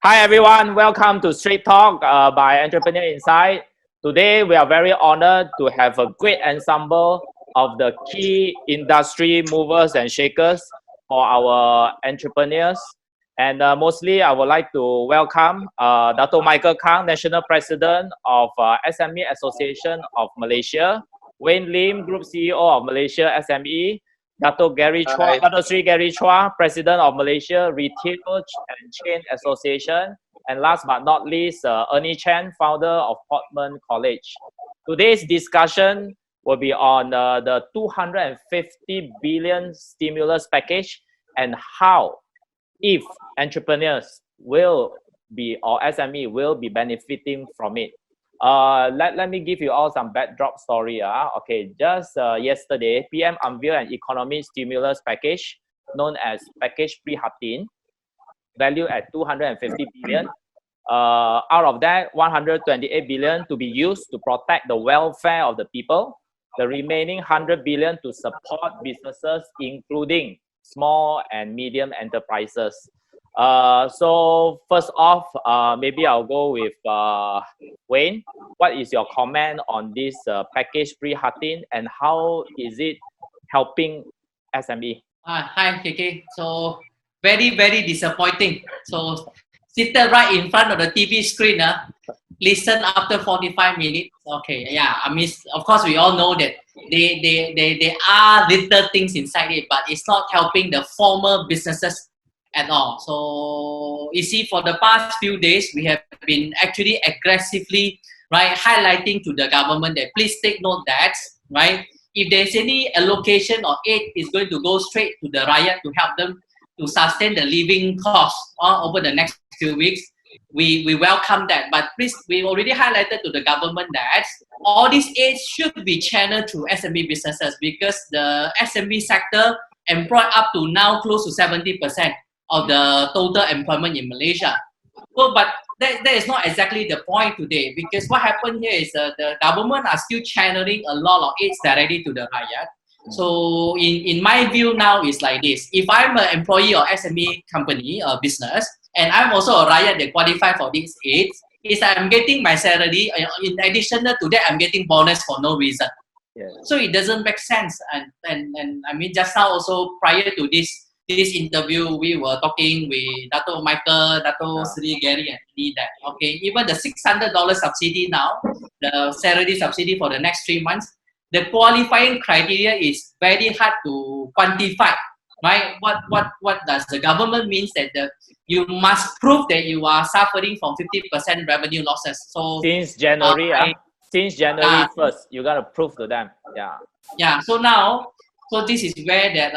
Hi everyone, welcome to Straight Talk by Entrepreneur Inside. Today we are very honored to have a great ensemble of the key industry movers and shakers for our entrepreneurs. And mostly I would like to welcome Datuk Michael Kang, National President of SME Association of Malaysia, Wayne Lim, Group CEO of Malaysia SME, Datuk 𝗏𝗏𝗏𝗏𝗏, President of Malaysia Retail and Chain Association, and last but not least, Ernie Chen, founder of 𝗏𝗏𝗏𝗏𝗏. Today's discussion will be on the 250 billion stimulus package and how, if entrepreneurs will be or SME will be benefiting from it. Let me give you all some backdrop story. Okay, just yesterday, PM unveiled an economic stimulus package known as Package 𝗏𝗏𝗏𝗏, valued at 250 billion. Out of that, 128 billion to be used to protect the welfare of the people. The remaining 100 billion to support businesses, including small and medium enterprises. So first off, maybe I'll go with Wayne. What is your comment on this package 𝗏𝗏𝗏𝗏 and how is it helping SME? Hi, KK. So very disappointing. So seated right in front of the TV screen, listen after 45 minutes. Okay, yeah. I mean, of course, we all know that there are little things inside it, but it's not helping the former businesses at all. So you see, for the past few days, we have been actually aggressively, right, highlighting to the government that please take note that, right, if there's any allocation or aid is going to go straight to the rakyat to help them to sustain the living costs over the next few weeks, we welcome that. But please, we already highlighted to the government that all these aids should be channeled to SME businesses because the SME sector employ up to now close to 70% of the total employment in Malaysia. So, but that is not exactly the point today, because what happened here is the government are still channeling a lot of aids directly to the rakyat. So in my view now is like this: if I'm an employee or SME company or business, and I'm also a rakyat that qualify for these aids, is I'm getting my salary. In addition to that, I'm getting bonus for no reason. Yeah. So it doesn't make sense. And I mean, just now also prior to this interview, we were talking with Datuk Michael, Datuk 𝗏𝗏𝗏𝗏𝗏, and Lee that, okay, even the $600 subsidy now, the salary subsidy for the next 3 months, the qualifying criteria is very hard to quantify, right? What does the government means that you must prove that you are suffering from 50% revenue losses. So since January, since January 1st, you gotta prove to them. Yeah. So now, so this is where that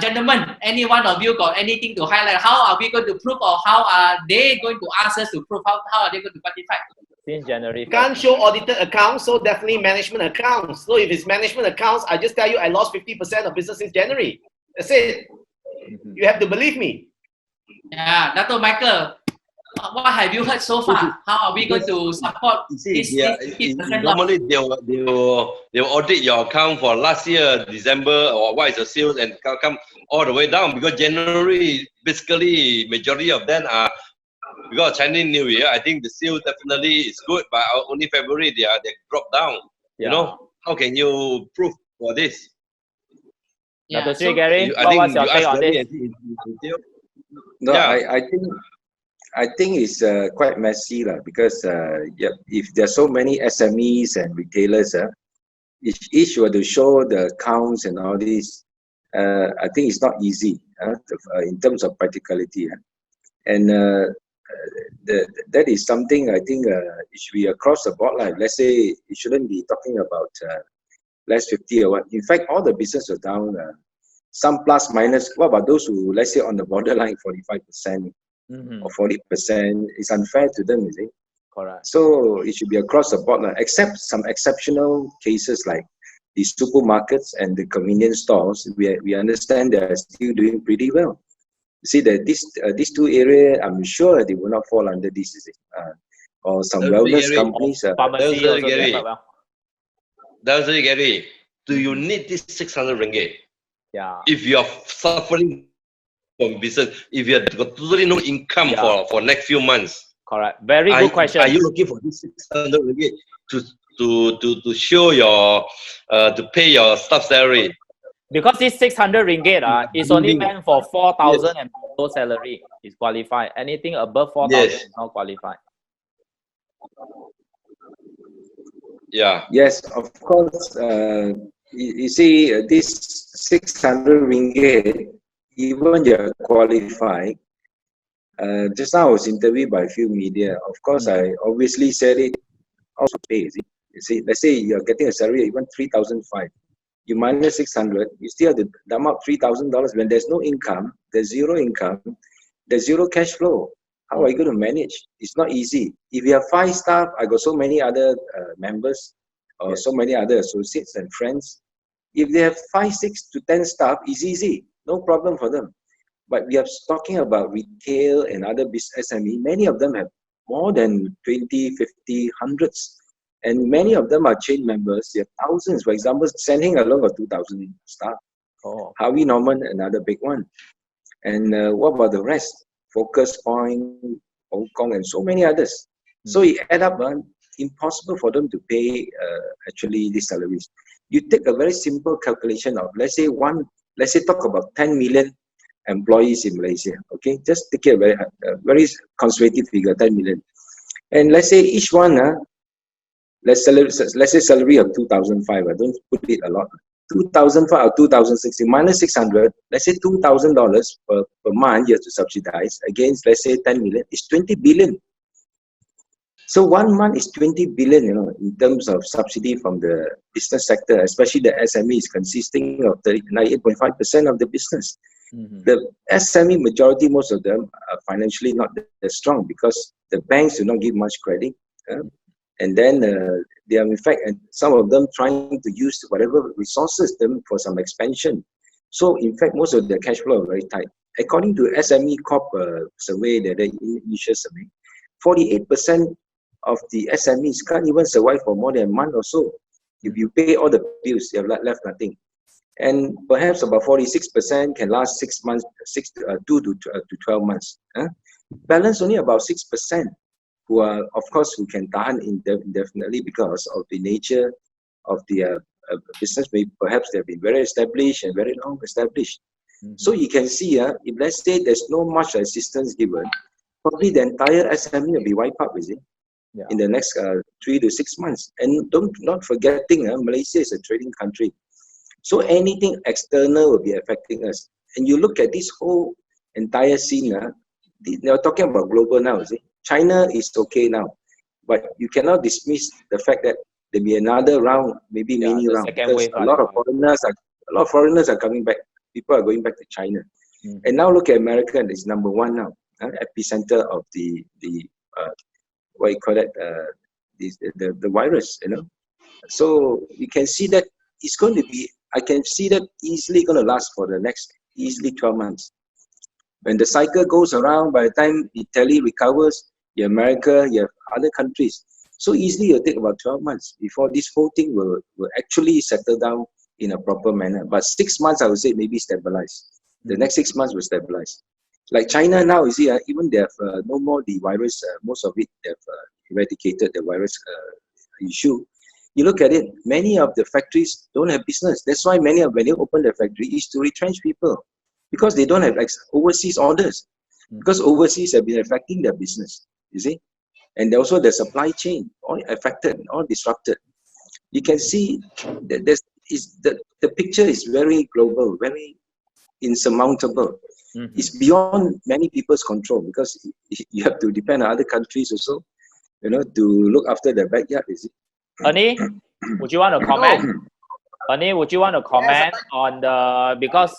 gentlemen, any one of you got anything to highlight? How are we going to prove, or how are they going to ask us to prove? How are they going to quantify? Since January 1st. Can't show audited accounts, so definitely management accounts. So if it's management accounts, I just tell you I lost 50% of business since January. That's it. You have to believe me. Yeah, Dato Michael, what have you heard so far? How are we going to support this? Normally they will audit your account for last year December, or what is the sales, and come all the way down, because January basically majority of them are because Chinese New Year. I think the sales definitely is good, but only February they drop down. Yeah. You know, how can you prove for this? Yeah. Dato 𝗏𝗏𝗏𝗏𝗏, what was your take on this? No, yeah. I think it's quite messy because if there are so many SMEs and retailers, each were to show the accounts and all this, I think it's not easy in terms of practicality. And that is something I think it should be across the board. Let's say it shouldn't be talking about less 50 or what. In fact, all the businesses are down, some plus minus. What about those who, let's say, on the borderline 45%? Or 40%, is unfair to them, is it? Correct. So it should be across the board, except some exceptional cases like the supermarkets and the convenience stores. We understand they are still doing pretty well. See that these two areas, I'm sure they will not fall under this, is it? Or some wellness companies. That's Gary. Do you need this 600 ringgit? Yeah. If you are suffering from business if you have got totally no income for next few months? Correct. Very good question. Are you looking for this 600 ringgit to show your to pay your staff salary? Because this 600 ringgit is only meant for 4,000 and below salary is qualified. Anything above 4,000 is not qualified. Yeah. Yes, of course. You see, this 600 ringgit, even you're qualified. Just now I was interviewed by a few media. Of course, I obviously said it also pays. You see, let's say you're getting a salary even 3,500. You minus 600, you still have to dump out $3,000 when there's no income, there's zero income, there's zero cash flow. How are you going to manage? It's not easy. If you have 5 staff, I got so many other members or so many other associates and friends. If they have 5, 6 to 10 staff, it's easy, no problem for them. But we are talking about retail and other business SME. Many of them have more than 20, 50, hundreds. And many of them are chain members. They have thousands. For example, Sending alone got 2,000 staff. Harvey Norman, another big one. And what about the rest? Focus Point, Hong Kong, and so many others. So it add up, impossible for them to pay actually these salaries. You take a very simple calculation of, let's say talk about 10 million employees in Malaysia. Okay, just take a very conservative figure, 10 million. And let's say each one, let's say salary of 2,500. Don't put it a lot. 2,500 or 2,060 minus 600. Let's say $2,000 per month you have to subsidize against, let's say 10 million. It's 20 billion. So 1 month is 20 billion, in terms of subsidy from the business sector, especially the SMEs, consisting of 98.5% of the business. The SME majority, most of them are financially not that strong because the banks do not give much credit. And then they are, in fact, and some of them trying to use whatever resources them for some expansion. So, in fact, most of their cash flow are very tight. According to SME Corp survey, the initial survey, 48% of the SMEs can't even survive for more than a month or so. If you pay all the bills, you have left nothing. And perhaps about 46% can last 6 months, 2 to 12 months. Balance only about 6%. Who are, of course, who can tahan indefinitely because of the nature of the business. Maybe perhaps they've been very established and very long established. So you can see, if let's say there's no much assistance given, probably the entire SME will be wiped out, in the next 3 to 6 months. And not forgetting, Malaysia is a trading country. So anything external will be affecting us. And you look at this whole entire scene, they're talking about global now, China is okay now, but you cannot dismiss the fact that there will be another round, maybe mini round, because a lot of foreigners are coming back. People are going back to China, and now look at America. It's number 1 now, epicenter of the what you call that, the virus. So you can see that it's going to be. I can see that easily going to last for the next easily 12 months. When the cycle goes around, by the time Italy recovers, you have America, you have other countries. So easily it'll take about 12 months before this whole thing will actually settle down in a proper manner. But 6 months, I would say, maybe stabilize. The next 6 months will stabilize. Like China now, you see, even they have no more the virus, most of it, they have eradicated the virus issue. You look at it, many of the factories don't have business. That's why when they open the factory, is to retrench people. Because they don't have overseas orders. Because overseas have been affecting their business, you see. And also the supply chain, all affected, all disrupted. You can see that the picture is very global, very insurmountable. It's beyond many people's control because you have to depend on other countries also, to look after their backyard, you see. Ernie, would you want to comment? Ernie, would you want to comment on because,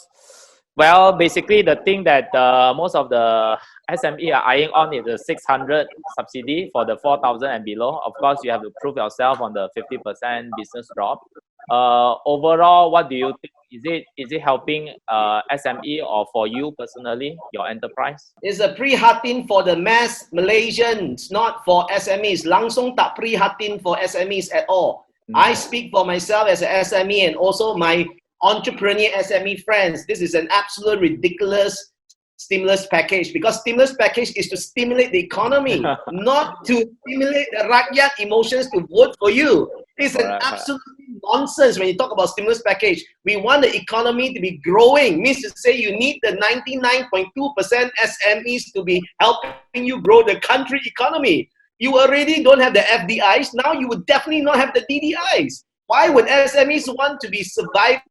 well, basically the thing that most of the SME are eyeing on is the 600 subsidy for the 4,000 and below. Of course, you have to prove yourself on the 50% business drop. Overall, what do you think? Is it helping SME or for you personally, your enterprise? It's a prihatin for the mass Malaysians, not for SMEs. Langsung tak prihatin for SMEs at all. I speak for myself as an SME and also my entrepreneur SME friends. This is an absolute ridiculous stimulus package, because stimulus package is to stimulate the economy, not to stimulate the rakyat emotions to vote for you. It's an absolute nonsense when you talk about stimulus package. We want the economy to be growing. Means to say you need the 99.2% SMEs to be helping you grow the country economy. You already don't have the FDIs. Now you would definitely not have the DDIs. Why would SMEs want to be surviving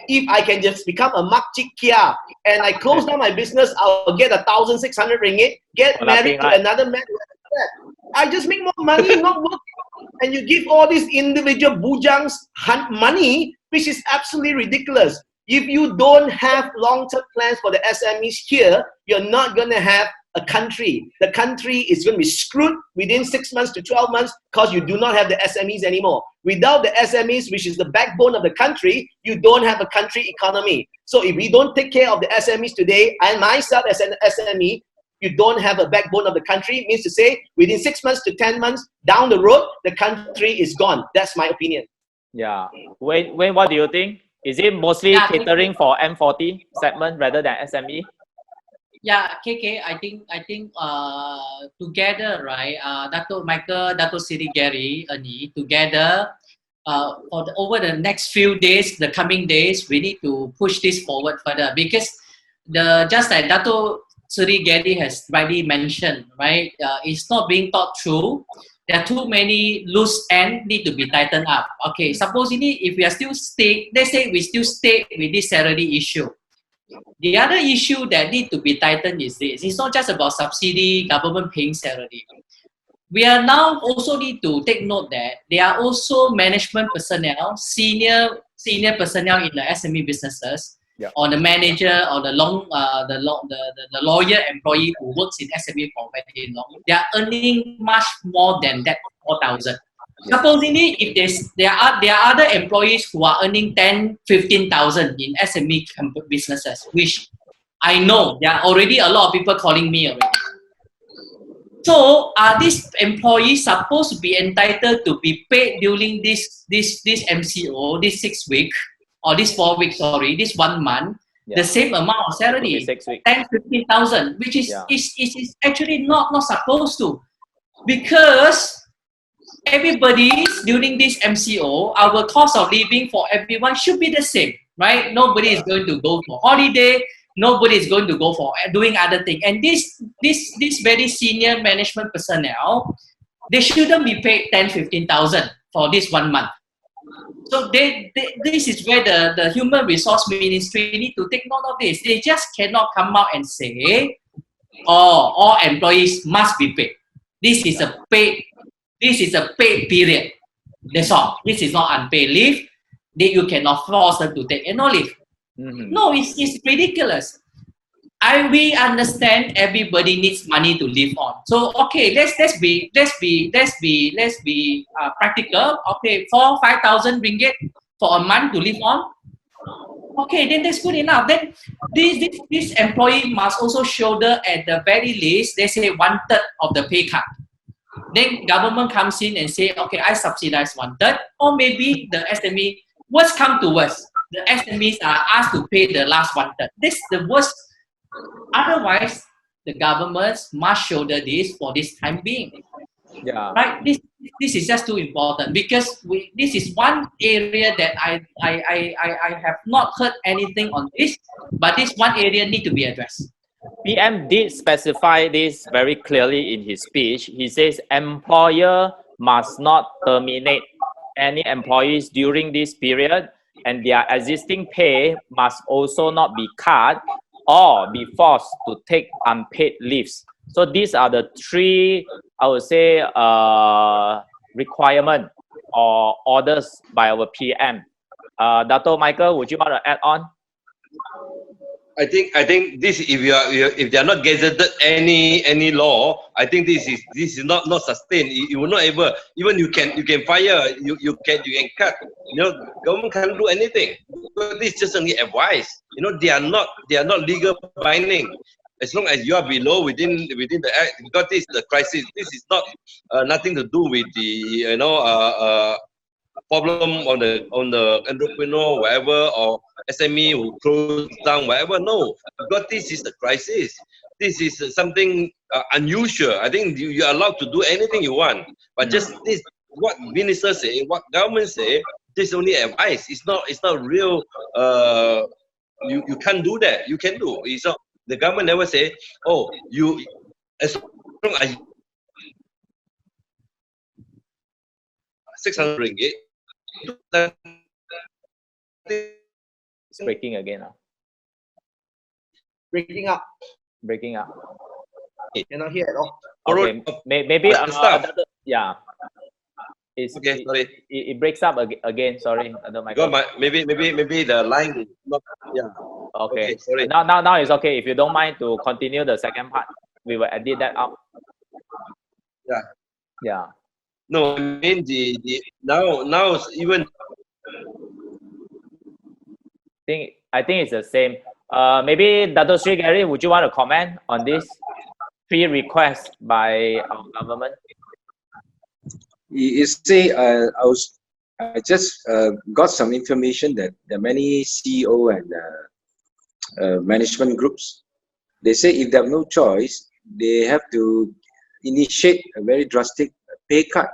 if I can just become a 𝗦𝗮𝗂𝗶𝗺𝗂𝗏 and I close down my business, I'll get 1,600 ringgit, get married to another man. I just make more money, not work. And you give all these individual bujangs money, which is absolutely ridiculous. If you don't have long-term plans for the SMEs here, you're not going to have a country. The country is going to be screwed within 6 months to 12 months because you do not have the SMEs anymore. Without the SMEs, which is the backbone of the country, you don't have a country economy. So if we don't take care of the SMEs today, and myself as an SME, you don't have a backbone of the country, means to say within 6 months to 10 months down the road, the country is gone. That's my opinion. Yeah. Wayne, what do you think? Is it mostly catering for M40 segment rather than SME? Yeah, KK, I think together, right? Datuk Michael, Datuk 𝗮𝗮𝗧𝗧 Ernie, together over the next few days, the coming days, we need to push this forward further, because just like Datuk 𝗮𝗮𝗧𝗧 has rightly mentioned, right? It's not being thought through. There are too many loose ends need to be tightened up. Okay, supposedly if we are still let's say we still stay with this salary issue. The other issue that need to be tightened is this. It's not just about subsidy, government paying salary. We are now also need to take note that there are also management personnel, senior personnel in the SME businesses, or the manager, or the lawyer employee who works in SME for very long. They are earning much more than that 4,000. Supposedly, if there are other employees who are earning 10, 15,000 in SME businesses, which I know there are already a lot of people calling me already. So are these employees supposed to be entitled to be paid during this MCO, this 6 week, or this 4 weeks, sorry, this 1 month, the same amount of salary, 10, 15,000, which is actually not supposed to, because everybody's during this MCO, our cost of living for everyone should be the same, right? Nobody is going to go for holiday. Nobody is going to go for doing other things. And this very senior management personnel, they shouldn't be paid 10, 15,000 for this 1 month. So this is where the Human Resource Ministry need to take note of this. They just cannot come out and say, oh, all employees must be paid. This is a paid period. That's all. This is not unpaid leave. You cannot force them to take annual leave. No, it's ridiculous. We understand everybody needs money to live on. So okay, let's be practical. Okay, 4,000-5,000 ringgit for a month to live on. Okay, then that's good enough. Then this employee must also shoulder at the very least, they say 1/3 of the pay cut. Then government comes in and say, okay, I subsidize 1/3, or maybe the SME, worst come to worst, the SMEs are asked to pay the last 1/3. This is the worst. Otherwise, the governments must shoulder this for this time being. Yeah. Right. This is just too important, because this is one area that I have not heard anything on this, but this one area need to be addressed. PM did specify this very clearly in his speech. He says employer must not terminate any employees during this period, and their existing pay must also not be cut or be forced to take unpaid leaves. So these are the three, I would say, requirement or orders by our PM. Dato Michael, would you want to add on? I think this, if they are not gazetted any law, I think this is not sustained. You will not ever, even you can fire, you can cut. You know, government can't do anything. This is just only advice. You know, they are not legal binding. As long as you are below within the act, because this is the crisis. This is not nothing to do with the problem on the entrepreneur, whatever, or SME who close down, whatever. No, because this is a crisis. This is something unusual. I think you're allowed to do anything you want, but just this, what ministers say, what government say, this only advice. It's not real. You can't do that. You can do. It's not, the government never say, oh, you as long as 600 ringgit. It's breaking again. Breaking up. Breaking up. You're not here at all. Okay, maybe yeah. It's, okay, sorry. It breaks up again. Sorry, Dato Michael. Maybe the line is not. Yeah. Okay. Sorry. Now it's okay. If you don't mind to continue the second part, we will edit that out. Yeah. Yeah. No, I mean the now even. I think it's the same. Maybe Dato Sri Gary, would you want to comment on this 3 requests by our government? You see, I just got some information that there are many CEO and management groups. They say if they have no choice, they have to initiate a very drastic pay cut,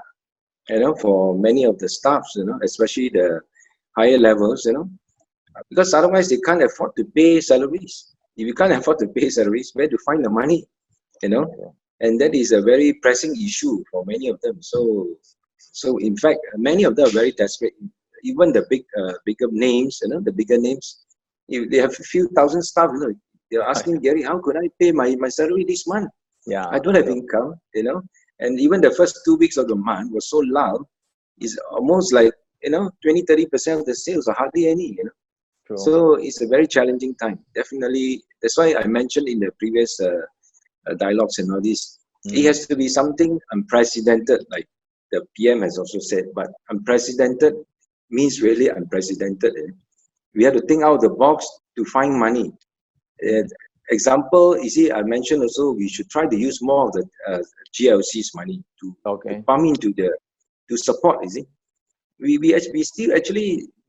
for many of the staffs, especially the higher levels, because otherwise they can't afford to pay salaries. If you can't afford to pay salaries, where to find the money, And that is a very pressing issue for many of them. So in fact, many of them are very desperate. Even the bigger names, the bigger names, if they have a few thousand staff, they're asking Gary, how could I pay my salary this month? Yeah, I don't have income, And even the first 2 weeks of the month was so loud, it's almost like 20-30% of the sales are hardly any, True. So it's a very challenging time. Definitely, that's why I mentioned in the previous dialogues and all this. It has to be something unprecedented, like the PM has also said. But unprecedented means really unprecedented. We have to think out of the box to find money. Example, you see, I mentioned also we should try to use more of the GLC's money to pump into to support. You see, we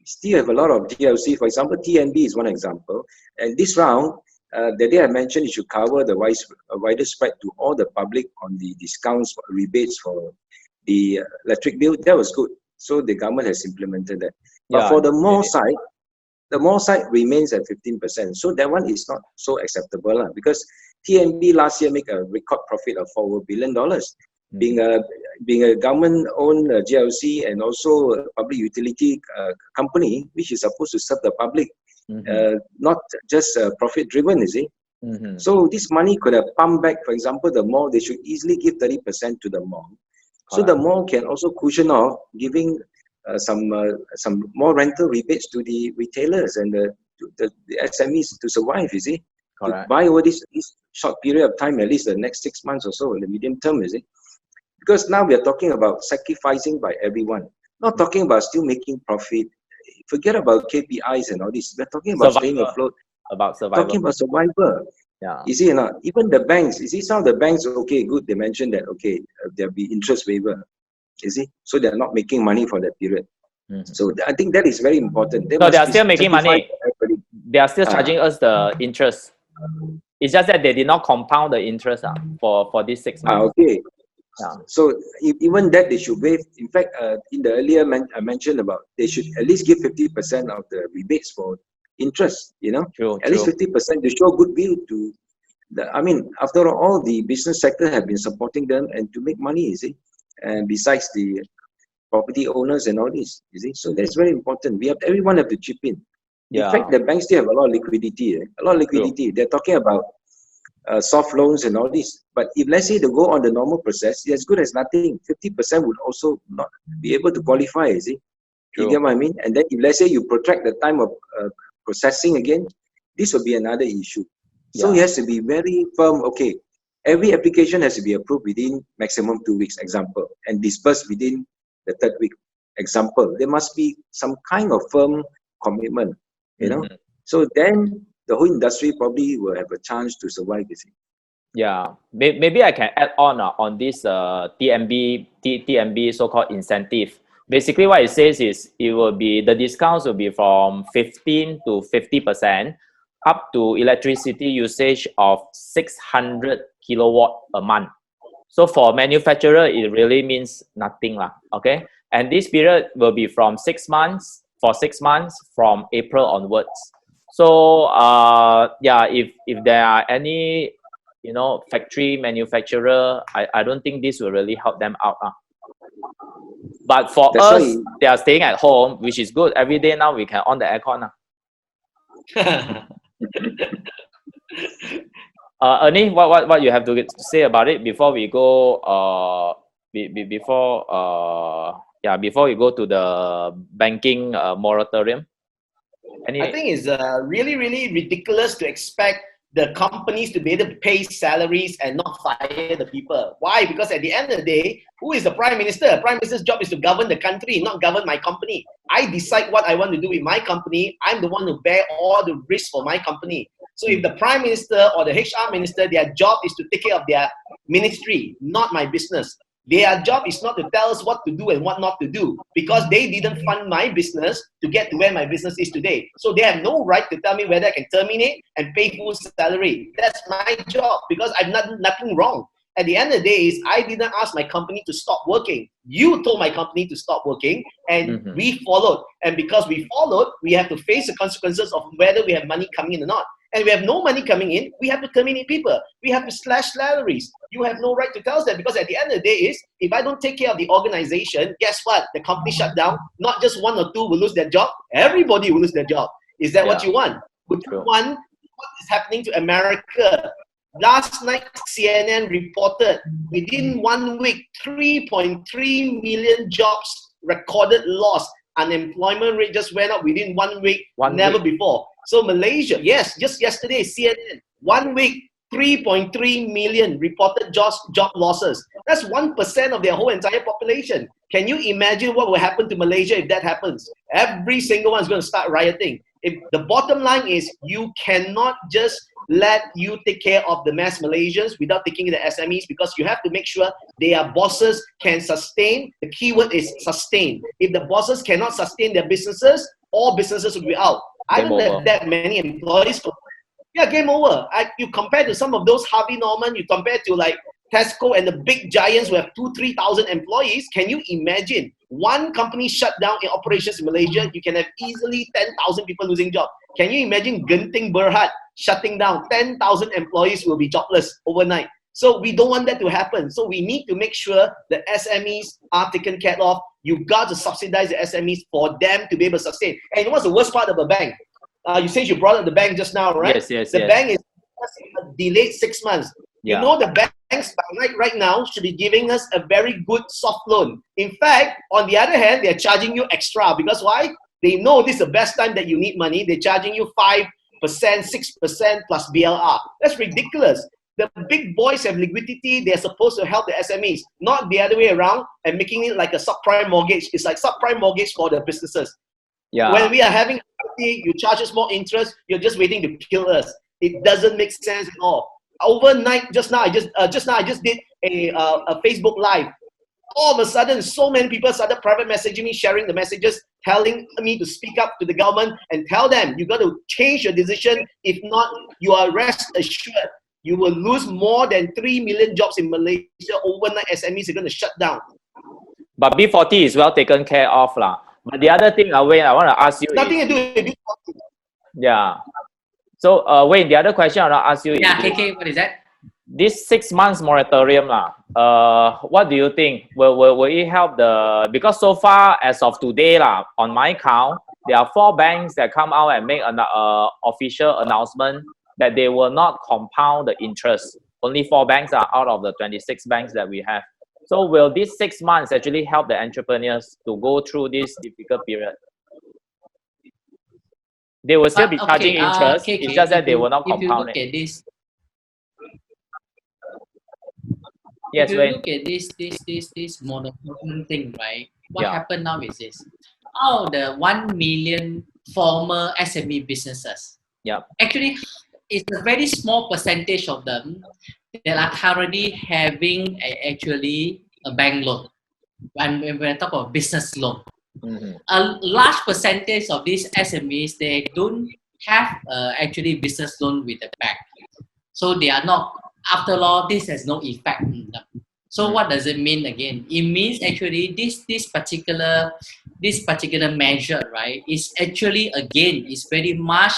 still have a lot of GLC. For example, TNB is one example. And this round, the day I mentioned, it should cover the wider spread to all the public on the discounts, rebates for the electric bill. That was good. So the government has implemented that. But for the mall side remains at 15%. So that one is not so acceptable because TNB last year made a record profit of $4 billion. Being a government-owned GLC and also a public utility company, which is supposed to serve the public, not just profit-driven, you see. So this money could have pumped back. For example, the mall, they should easily give 30% to the mall. So the mall can also cushion off giving some more rental rebates to the retailers and the SMEs to survive, you see. To buy over this short period of time, at least the next 6 months or so, in the medium term, you see. Because now we are talking about sacrificing by everyone, not talking about still making profit. Forget about KPIs and all this. We're talking about staying afloat, about survival. Talking about survival. Yeah. You see, even the banks, you see, some of the banks, okay, good, they mentioned that, okay, there'll be interest waiver, you see, so they're not making money for that period. So I think that is very important. No, they are still making money. They are still charging us the interest. It's just that they did not compound the interest for these 6 months. Okay. So even that they should waive. In fact, in the earlier I mentioned about they should at least give 50% of the rebates for interest. At least 50% to show goodwill to I mean, after all, the business sector have been supporting them and to make money, you see. And besides the property owners and all this, you see. So that's very important. Everyone have to chip in. In fact, the banks still have a lot of liquidity. A lot of liquidity. They're talking about soft loans and all this. But if let's say they go on the normal process, it's as good as nothing. 50% would also not be able to qualify, you see. You get what I mean? And then if let's say you protract the time of processing again, this will be another issue. So it has to be very firm. Okay, every application has to be approved within maximum 2 weeks, example, and disbursed within the 3rd week, example. There must be some kind of firm commitment, you know. So then the whole industry probably will have a chance to survive, you see. Yeah, maybe I can add on this TNB so-called incentive Basically, what it says is it will be the discounts will be from 15 to 50%, up to electricity usage of 600 kilowatt a month. So for manufacturer, it really means nothing lah. Okay, and this period will be from 6 months for 6 months from April onwards. So yeah, if there are any factory manufacturer, I don't think this will really help them out. But for us, they are staying at home, which is good. Every day now we can on the aircon. Ernie, what you have to say about it before we go? Before we go to the banking moratorium. I think it's really ridiculous to expect the companies to be able to pay salaries and not fire the people. Why? Because at the end of the day, who is the Prime Minister? The Prime Minister's job is to govern the country, not govern my company. I decide what I want to do with my company. I'm the one who bear all the risk for my company. So if the Prime Minister or the HR Minister, their job is to take care of their ministry, not my business. Their job is not to tell us what to do and what not to do, because they didn't fund my business to get to where my business is today. So they have no right to tell me whether I can terminate and pay full salary. That's my job, because I've done nothing wrong. At the end of the day, I didn't ask my company to stop working. You told my company to stop working, and we followed. And because we followed, we have to face the consequences of whether we have money coming in or not. And we have no money coming in, we have to terminate people. We have to slash salaries. You have no right to tell us that, because at the end of the day if I don't take care of the organization, guess what? The company shut down. Not just one or two will lose their job. Everybody will lose their job. Is that what you want? Would you want what is happening to America? Last night, CNN reported within 1 week, 3.3 million jobs recorded loss. Unemployment rate just went up within 1 week, never before. So Malaysia, yes, just yesterday, CNN, 1 week, 3.3 million reported job losses. That's 1% of their whole entire population. Can you imagine what will happen to Malaysia if that happens? Every single one is going to start rioting. If the bottom line is, you cannot just let you take care of the mass Malaysians without taking the SMEs, because you have to make sure their bosses can sustain. The key word is sustain. If the bosses cannot sustain their businesses, all businesses will be out. I don't have that many employees. Yeah, game over. You compare to some of those Harvey Norman, you compare to like Tesco and the big giants who have 2,000-3,000 employees. Can you imagine one company shut down in operations in Malaysia? You can have easily 10,000 people losing jobs. Can you imagine 𝗠𝗏𝗮𝗧 shutting down? 10,000 employees will be jobless overnight. So we don't want that to happen. So we need to make sure the SMEs are taken care of. You've got to subsidize the SMEs for them to be able to sustain. And what's the worst part of a bank? You said you brought up the bank just now, right? Yes. The bank is delayed 6 months. You know the banks right now should be giving us a very good soft loan. In fact, on the other hand, they're charging you extra, because why? They know this is the best time that you need money. They're charging you 5%, 6% plus BLR. That's ridiculous. The big boys have liquidity. They're supposed to help the SMEs, not the other way around and making it like a subprime mortgage. It's like subprime mortgage for the businesses. Yeah. When we are having you charge us more interest, you're just waiting to kill us. It doesn't make sense at all. Overnight, just now I just did a Facebook Live. All of a sudden, so many people started private messaging me, sharing the messages, telling me to speak up to the government and tell them, you got to change your decision. If not, you are rest assured you will lose more than 3 million jobs in Malaysia. Overnight, SMEs are going to shut down. But B40 is well taken care of lah. But the other thing, Wayne, I want to ask you. Nothing to do with B40. Yeah. So, Wayne, the other question I want to ask you. Yeah, KK, what is that? This 6 months moratorium what do you think? Will it help because so far as of today on my count, there are 4 banks that come out and make an official announcement that they will not compound the interest. Only 4 banks are out of the 26 banks that we have. So will these 6 months actually help the entrepreneurs to go through this difficult period? They will still be charging interest. It's just that they will not compound it. Yes, if you look at this monopoly thing, right? What happened now is this: out of the 1 million former SME businesses, actually, it's a very small percentage of them that are currently having a bank loan. when I talk about business loan. A large percentage of these SMEs, they don't have actually business loan with the bank. So they are not, after all, this has no effect on them. So what does it mean again? It means actually this particular measure, right, is actually again is very much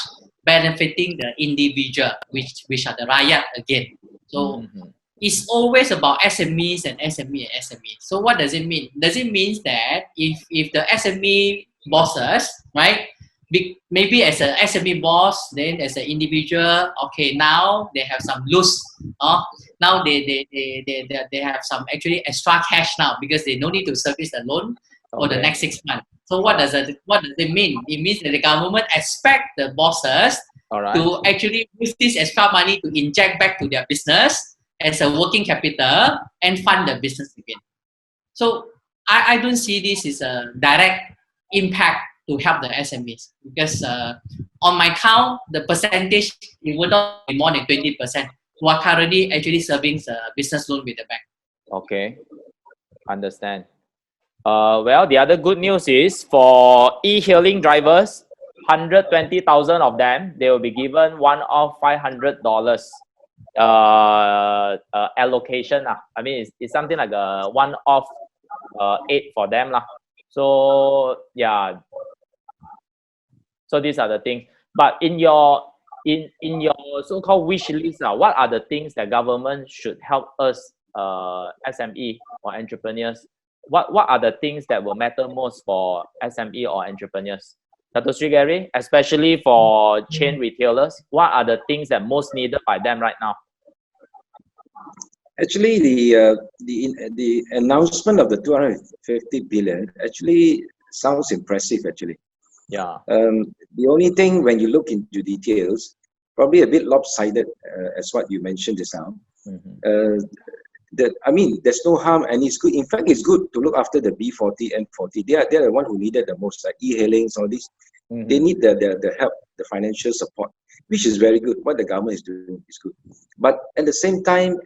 benefiting the individual, which are the rakyat again. So it's always about SMEs and SME and SME. So what does it mean? Does it mean that if the SME bosses, right, maybe as a SME boss, then as an individual, okay, now they have some loose, now they have some actually extra cash now because they no need to service the loan for the next 6 months. So what does it mean? It means that the government expect the bosses to actually use this extra money to inject back to their business as a working capital and fund the business again. So I don't see this as a direct impact to help the SMEs because on my count, the percentage, it would not be more than 20% who are currently actually serving the business loan with the bank. Okay, understand. Well, the other good news is for e-hailing drivers, 120,000 of them, they will be given one-off $500 allocation. I mean, it's something like a one-off aid for them. So yeah, so these are the things. But in your so-called wish list, what are the things that government should help us SME or entrepreneurs? What are the things that will matter most for SME or entrepreneurs? Dato Sri Gary, especially for chain retailers, what are the things that most needed by them right now? Actually, the announcement of the 250 billion actually sounds impressive. Actually, yeah. The only thing when you look into details, probably a bit lopsided, as what you mentioned just now. I mean, there's no harm, and it's good. In fact, it's good to look after the B40 and 40. They're the one who needed the most, like e-hailings, all this. They need the help, the financial support, which is very good. What the government is doing is good. But at the same time,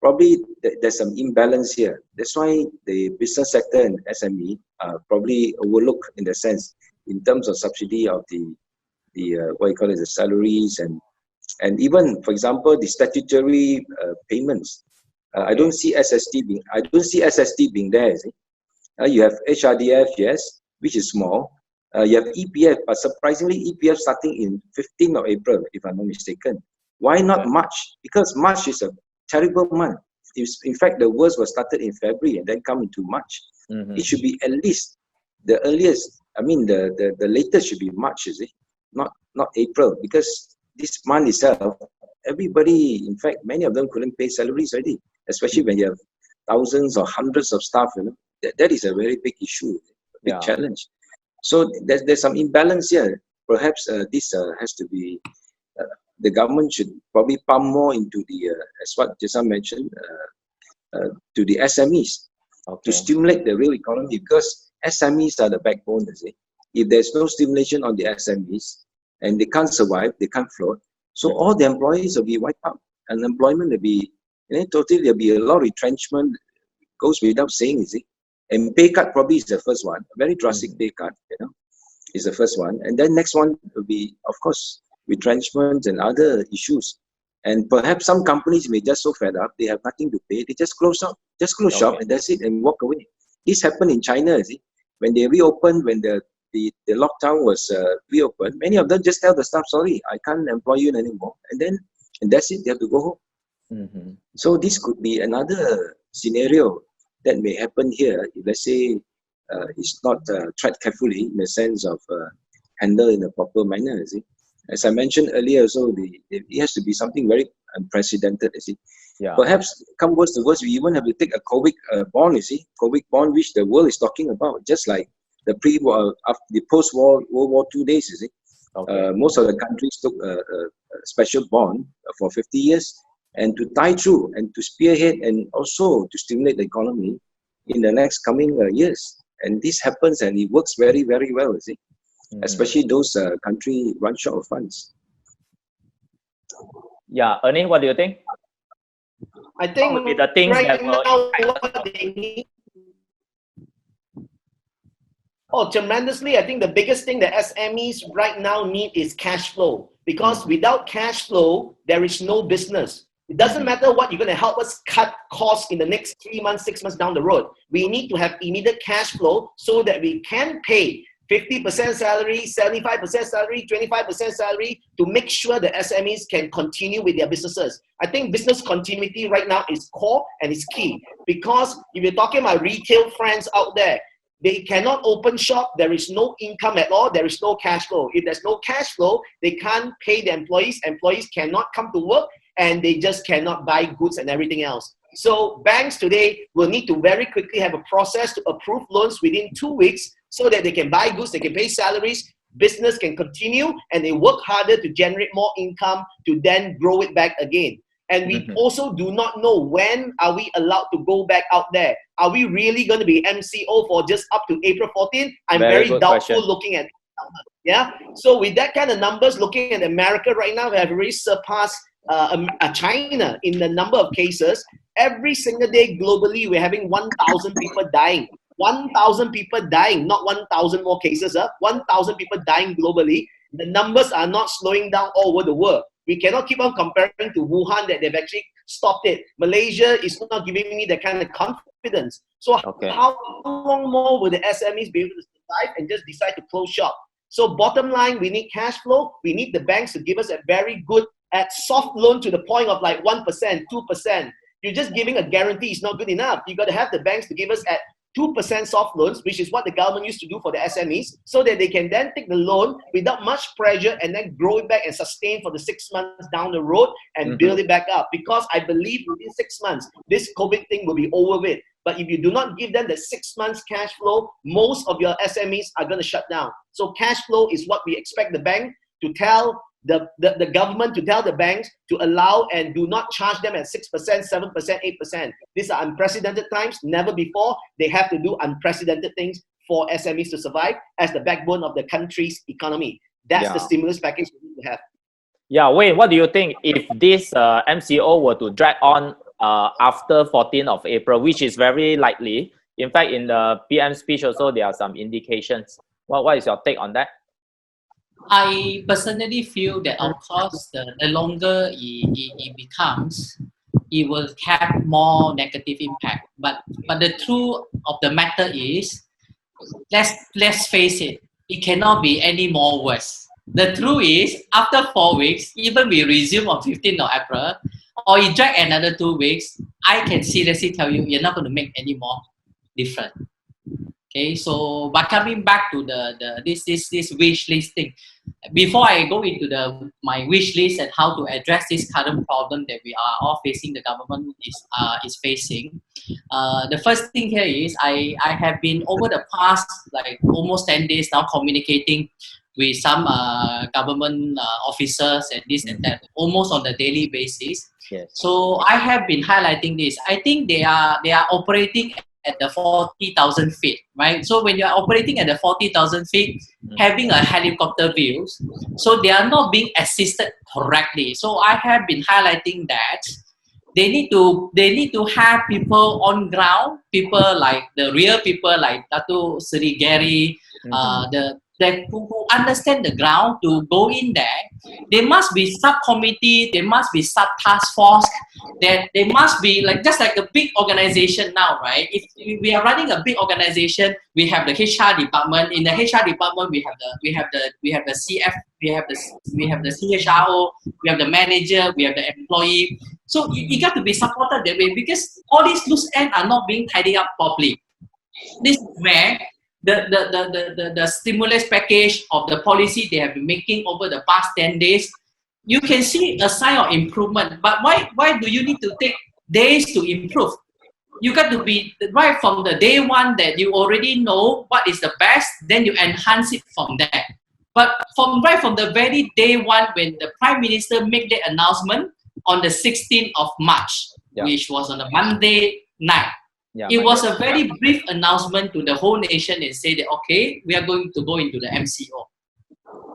probably there's some imbalance here. That's why the business sector and SME are probably overlooked in the sense, in terms of subsidy of the what you call it, the salaries and even, for example, the statutory payments. I don't see SST being there. You have HRDF, yes, which is small. You have EPF, but surprisingly, EPF starting in 15th of April, if I'm not mistaken. Why not March? Because March is a terrible month. In fact, the worst was started in February and then come into March. It should be at least the earliest. I mean, the latest should be March, is it? Not April, because this month itself, everybody, in fact, many of them couldn't pay salaries already, especially when you have thousands or hundreds of staff. That is a very big issue, a big challenge. So there's some imbalance here. Perhaps this has to be, the government should probably pump more into the, as what Jason mentioned, to the SMEs to stimulate the real economy, because SMEs are the backbone, you see. If there's no stimulation on the SMEs and they can't survive, they can't float, so all the employees will be wiped out. Unemployment will be, totally, there'll be a lot of retrenchment, goes without saying, you see. And pay cut probably is the first one, a very drastic pay cut, is the first one. And then next one will be, of course, retrenchment and other issues. And perhaps some companies may just so fed up, they have nothing to pay, they just close up, shop, and that's it, and walk away. This happened in China, you see. When they reopened, when the lockdown was reopened, many of them just tell the staff, sorry, I can't employ you anymore. And that's it, they have to go home. So this could be another scenario that may happen here if, let's say, it's not tread carefully in the sense of handled in a proper manner, you see. As I mentioned earlier, so it has to be something very unprecedented, you see. Perhaps come worse to worse, we even have to take a COVID bond, you see, COVID bond, which the world is talking about, just like the pre-war, after the post-war World War II days, you see. Most of the countries took a special bond for 50 years, and to tie through and to spearhead and also to stimulate the economy in the next coming years. And this happens and it works very, very well, you see. Especially those countries run short of funds. Yeah, Ernie, what do you think? I think what would be the things right that now what they need. Oh, tremendously. I think the biggest thing that SMEs right now need is cash flow, because without cash flow, there is no business. It doesn't matter what you're going to help us cut costs in the next 3 months, 6 months down the road. We need to have immediate cash flow so that we can pay 50% salary, 75% salary, 25% salary to make sure the SMEs can continue with their businesses. I think business continuity right now is core and is key, because if you're talking about retail friends out there, they cannot open shop, there is no income at all, there is no cash flow. If there's no cash flow, they can't pay the employees cannot come to work, and they just cannot buy goods and everything else. So banks today will need to very quickly have a process to approve loans within 2 weeks so that they can buy goods, they can pay salaries, business can continue, and they work harder to generate more income to then grow it back again. And we also do not know when are we allowed to go back out there. Are we really going to be MCO for just up to April 14? I'm very doubtful looking at numbers. Yeah. So with that kind of numbers, looking at America right now, we have already surpassed China in the number of cases. Every single day globally, we're having 1,000 people dying. 1,000 people dying, not 1,000 more cases. 1,000 people dying globally. The numbers are not slowing down all over the world. We cannot keep on comparing to Wuhan that they've actually stopped it. Malaysia is not giving me that kind of confidence. So how long more will the SMEs be able to survive and just decide to close shop? So bottom line, we need cash flow. We need the banks to give us a very good soft loan to the point of like 1%, 2%. You're just giving a guarantee is not good enough. You got to have the banks to give us at 2% soft loans, which is what the government used to do for the SMEs, so that they can then take the loan without much pressure and then grow it back and sustain for the 6 months down the road and build it back up. Because I believe within 6 months, this COVID thing will be over with. But if you do not give them the 6 months cash flow, most of your SMEs are going to shut down. So cash flow is what we expect the bank to tell the government, to tell the banks to allow and do not charge them at 6%, 7%, 8%. These are unprecedented times. Never before. They have to do unprecedented things for SMEs to survive as the backbone of the country's economy. That's the stimulus package we need to have. Yeah, Wayne, what do you think if this MCO were to drag on after 14th of April, which is very likely? In fact, in the PM speech also, there are some indications. What is your take on that? I personally feel that, of course, the longer it becomes, it will have more negative impact. But the truth of the matter is, let's face it, it cannot be any more worse. The truth is, after 4 weeks, even we resume on 15th of April, or it drag another 2 weeks, I can seriously tell you, you're not going to make any more difference. Okay, so but coming back to this wish list thing, before I go into my wish list and how to address this current problem that we are all facing, the government is facing, the first thing here is I have been over the past like almost 10 days now communicating with some government officers and this and that almost on a daily basis. Yes. So I have been highlighting this. I think they are operating at the 40,000 feet, right? So when you are operating at the 40,000 feet, having a helicopter views, so they are not being assisted correctly. So I have been highlighting that they need to have people on ground, people like the real people like Datuk 𝗮𝗟𝗏, who understand the ground to go in there. There must be subcommittee, there must be sub-task force, that there must be just like a big organization now, right? If we are running a big organization, we have the HR department. In the HR department, we have the CF, we have the CHRO, we have the manager, we have the employee. So you got to be supported that way, because all these loose ends are not being tidied up properly. This is where the stimulus package of the policy they have been making over the past 10 days, you can see a sign of improvement. But why do you need to take days to improve? You got to be right from the day one that you already know what is the best, then you enhance it from there. But right from the very day one, when the Prime Minister made the announcement on the 16th of March, which was on a Monday night, it was a very brief announcement to the whole nation and say that, okay, we are going to go into the MCO.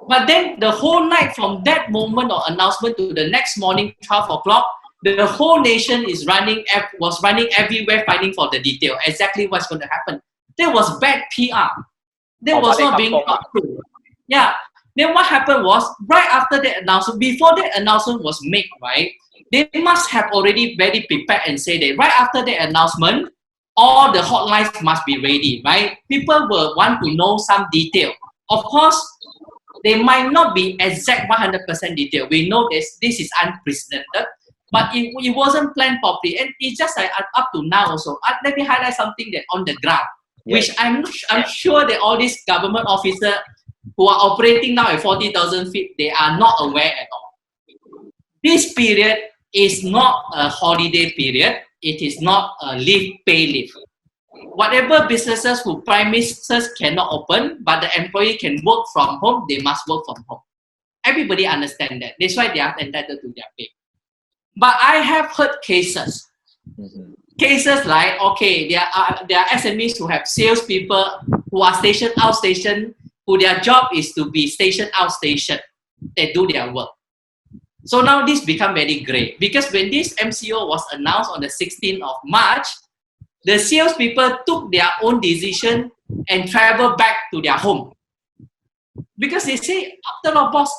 But then the whole night from that moment of announcement to the next morning, 12 o'clock, the whole nation was running everywhere fighting for the detail, exactly what's going to happen. There was bad PR. That was not being thought through. Yeah. Then what happened was, right after that announcement, before that announcement was made, right, they must have already very prepared and say that right after the announcement, all the hotlines must be ready, right? People will want to know some detail. Of course, they might not be exact 100% detail. We know this is unprecedented, but it wasn't planned properly. And it's just like up to now also. Let me highlight something that on the ground, which I'm sure that all these government officers who are operating now at 40,000 feet, they are not aware at all. This period is not a holiday period. It is not a pay leave. Whatever businesses who prime ministers cannot open, but the employee can work from home, they must work from home. Everybody understands that. That's why they are entitled to their pay. But I have heard cases. Cases like, okay, there are SMEs who have salespeople who are stationed outstation, who their job is to be stationed outstation. They do their work. So now this become very grey, because when this MCO was announced on the 16th of March, the salespeople took their own decision and traveled back to their home. Because they say, after all, boss,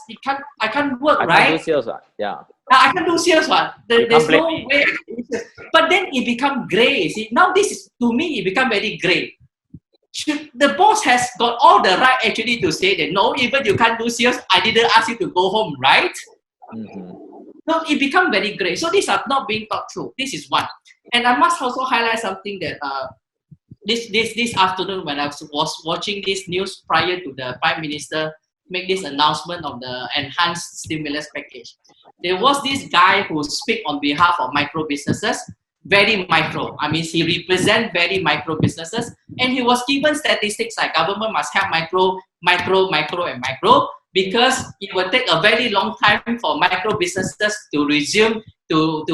I can't work, right? I can't do sales, yeah. I can do sales, there's no way. But then it become grey, see. Now this is, to me, it become very grey. The boss has got all the right actually to say that, no, even you can't do sales, I didn't ask you to go home, right? So it become very grey. So these are not being thought through. This is one. And I must also highlight something that this afternoon when I was watching this news prior to the Prime Minister make this announcement of the enhanced stimulus package. There was this guy who speak on behalf of micro businesses, very micro. I mean, he represent very micro businesses, and he was given statistics like government must have micro, and micro, because it will take a very long time for micro businesses to resume to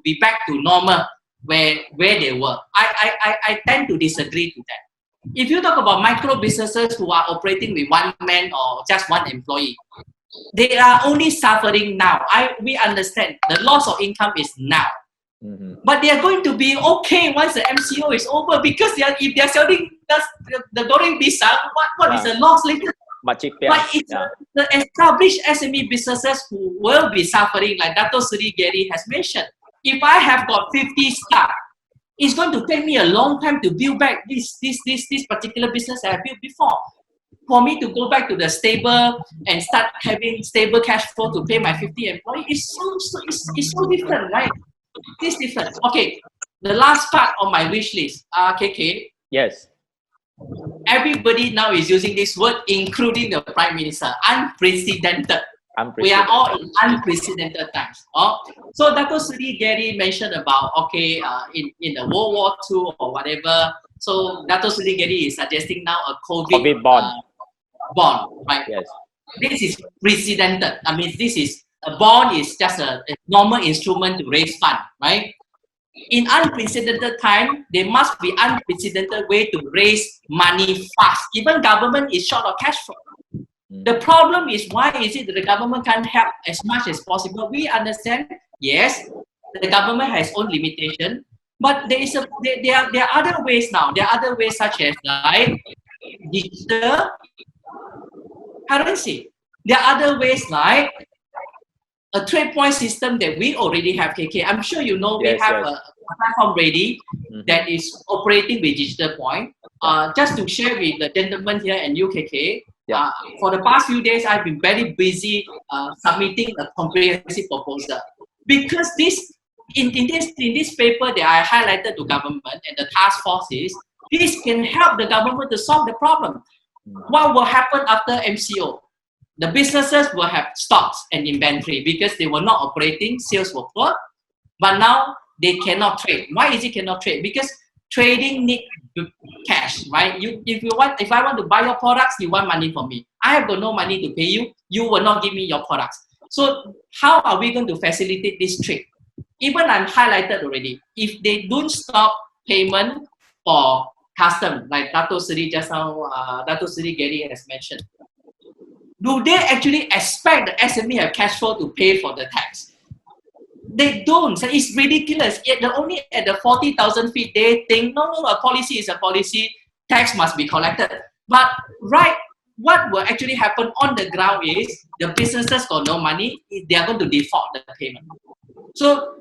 be back to normal where they were. I tend to disagree to that. If you talk about micro businesses who are operating with one man or just one employee, they are only suffering now. We understand the loss of income is now. But they are going to be okay once the MCO is over, because if they are selling the goreng pisang, what is the loss later? But it's the established SME businesses who will be suffering, like Dato 𝗮𝗂𝗂𝗏 has mentioned. If I have got 50 staff, it's going to take me a long time to build back this particular business I have built before. For me to go back to the stable and start having stable cash flow to pay my 50 employees, it's so different, right? It's different. Okay, the last part of my wish list, KK. Yes. Everybody now is using this word, including the Prime Minister, unprecedented. We are all in unprecedented times. So Dato 𝗮𝗂𝗏𝗏 mentioned about, okay, in the World War II or whatever. So Dato 𝗮𝗏𝗏𝗏 is suggesting now a COVID bond, right? Yes. This is precedented. I mean, a bond is just a normal instrument to raise fund, right? In unprecedented time, there must be unprecedented way to raise money fast. Even government is short of cash flow. The problem is, why is it that the government can't help as much as possible? We understand, yes, the government has own limitation, but there are other ways now. There are other ways such as like digital currency. There are other ways like a trade point system that we already have, KK. I'm sure you know we have a platform ready that is operating with digital point. Just to share with the gentleman here and you, KK, for the past few days, I've been very busy submitting a comprehensive proposal, because in this paper that I highlighted to government and the task forces, this can help the government to solve the problem. What will happen after MCO? The businesses will have stocks and inventory because they were not operating, sales were poor, but now they cannot trade. Why is it cannot trade? Because trading needs cash, right? If I want to buy your products, you want money from me. I have got no money to pay you. You will not give me your products. So how are we going to facilitate this trade? Even I'm highlighted already. If they don't stop payment for custom, like Dato 𝗮𝗏𝗏𝗏𝗏 has mentioned, do they actually expect the SME have cash flow to pay for the tax? They don't. So it's ridiculous. Yet only at the 40,000 feet, they think, no, a policy is a policy. Tax must be collected. But what will actually happen on the ground is the businesses got no money, they are going to default the payment. So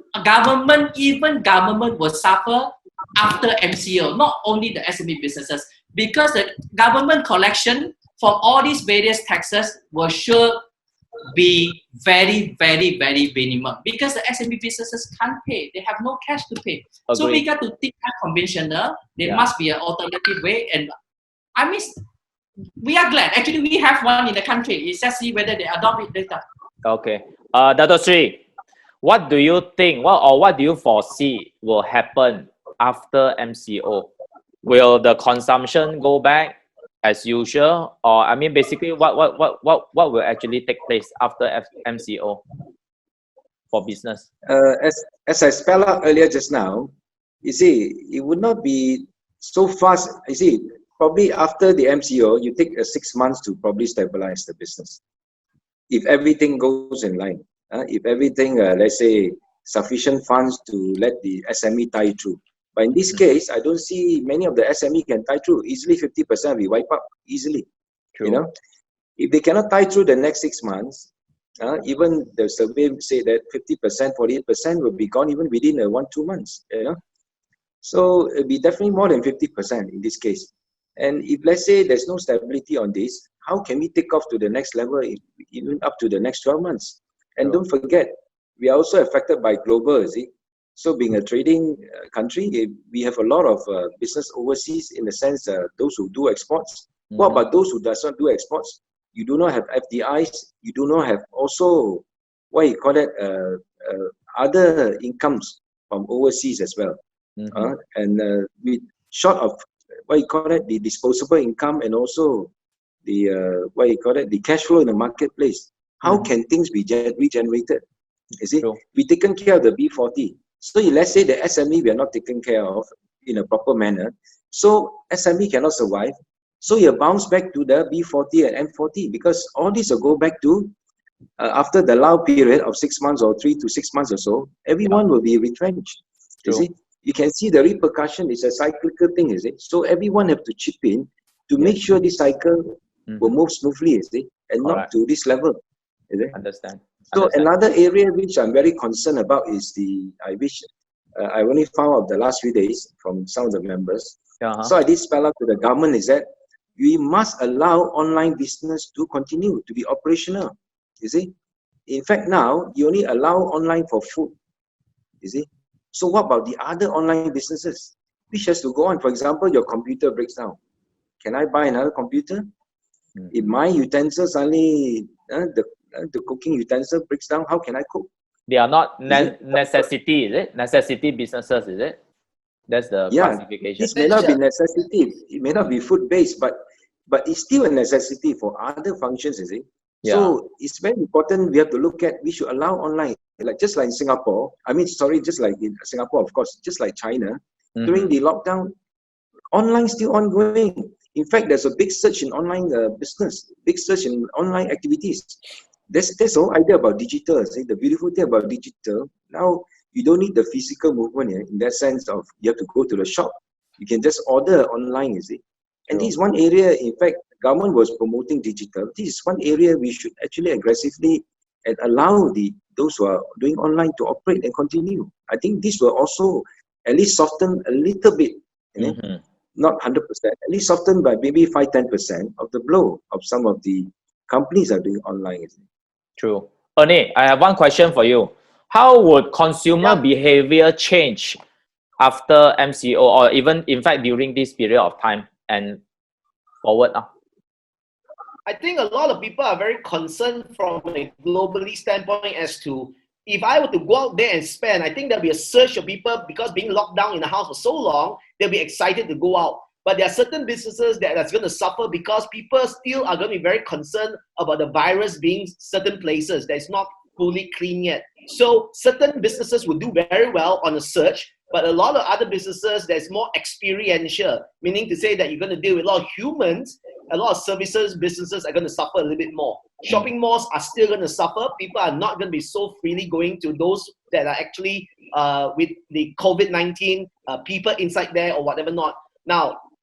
even government will suffer after MCO, not only the SME businesses, because the government collection for all these various taxes will sure be very, very, very minimum, because the SME businesses can't pay. They have no cash to pay. Agreed. So we got to think conventional. There must be an alternative way. And I mean, we are glad. Actually, we have one in the country. It's just see whether they adopt it later. Okay. Dato Sri, what do you think, what do you foresee will happen after MCO? Will the consumption go back as usual, or I mean, basically, what will actually take place after MCO for business? As I spelled out earlier just now, you see, it would not be so fast. You see, probably after the MCO, you take 6 months to probably stabilize the business. If everything goes in line, if everything, let's say, sufficient funds to let the SME tie through. But in this case, I don't see many of the SME can tie through. Easily 50% we wipe up easily. True. You know, if they cannot tie through the next 6 months, even the survey say that 50%, 48% will be gone even within 1-2 months. You know, so it'll be definitely more than 50% in this case. And if let's say there's no stability on this, how can we take off to the next level, even up to the next 12 months? And don't forget, we are also affected by global, you see. So being a trading country, we have a lot of business overseas in the sense those who do exports. What about those who does not do exports? You do not have FDIs. You do not have also, what you call it, other incomes from overseas as well. And we short of, what you call it, the disposable income and also the, what you call it, the cash flow in the marketplace. How can things be regenerated? You see, we taken care of the B40. So let's say the SME we are not taken care of in a proper manner. So SME cannot survive. So you bounce back to the B40 and M40 because all this will go back to after the lull period of 6 months or 3 to 6 months or so, everyone will be retrenched. You see, you can see the repercussion is a cyclical thing, is it? So everyone have to chip in to make sure this cycle will move smoothly, is it? And not to this level, is it? Understand. So another area which I'm very concerned about is I only found out the last few days from some of the members. So I did spell out to the government is that we must allow online business to continue to be operational. You see, in fact, now you only allow online for food. You see, so what about the other online businesses which has to go on? For example, your computer breaks down. Can I buy another computer? If my utensils suddenly the cooking utensil breaks down, how can I cook? They are not necessity, is it? Necessity businesses, is it? That's the classification. This may not be necessity. It may not be food-based, but it's still a necessity for other functions, is it? So it's very important. We have to look at. We should allow online, just like in Singapore. I mean, sorry, just like in Singapore, of course, just like China. During the lockdown, online still ongoing. In fact, there's a big surge in online business, big surge in online activities. There's the whole idea about digital. See, the beautiful thing about digital, now you don't need the physical movement in that sense of you have to go to the shop. You can just order online, you see. And this is one area, in fact, the government was promoting digital. This is one area we should actually aggressively and allow those who are doing online to operate and continue. I think this will also at least soften a little bit, you know? Not 100%, at least soften by maybe 5-10% of the blow of some of the companies are doing online. True. Ernie, I have one question for you. How would consumer behavior change after MCO or even, in fact, during this period of time and forward now? I think a lot of people are very concerned from a globally standpoint as to if I were to go out there and spend, I think there'll be a surge of people because being locked down in the house for so long, they'll be excited to go out. But there are certain businesses that's going to suffer because people still are going to be very concerned about the virus being certain places that's not fully clean yet. So certain businesses will do very well on a surge, but a lot of other businesses that's more experiential, meaning to say that you're going to deal with a lot of humans, a lot of services, businesses are going to suffer a little bit more. Shopping malls are still going to suffer. People are not going to be so freely going to those that are actually with the COVID-19 people inside there or whatever not. Now,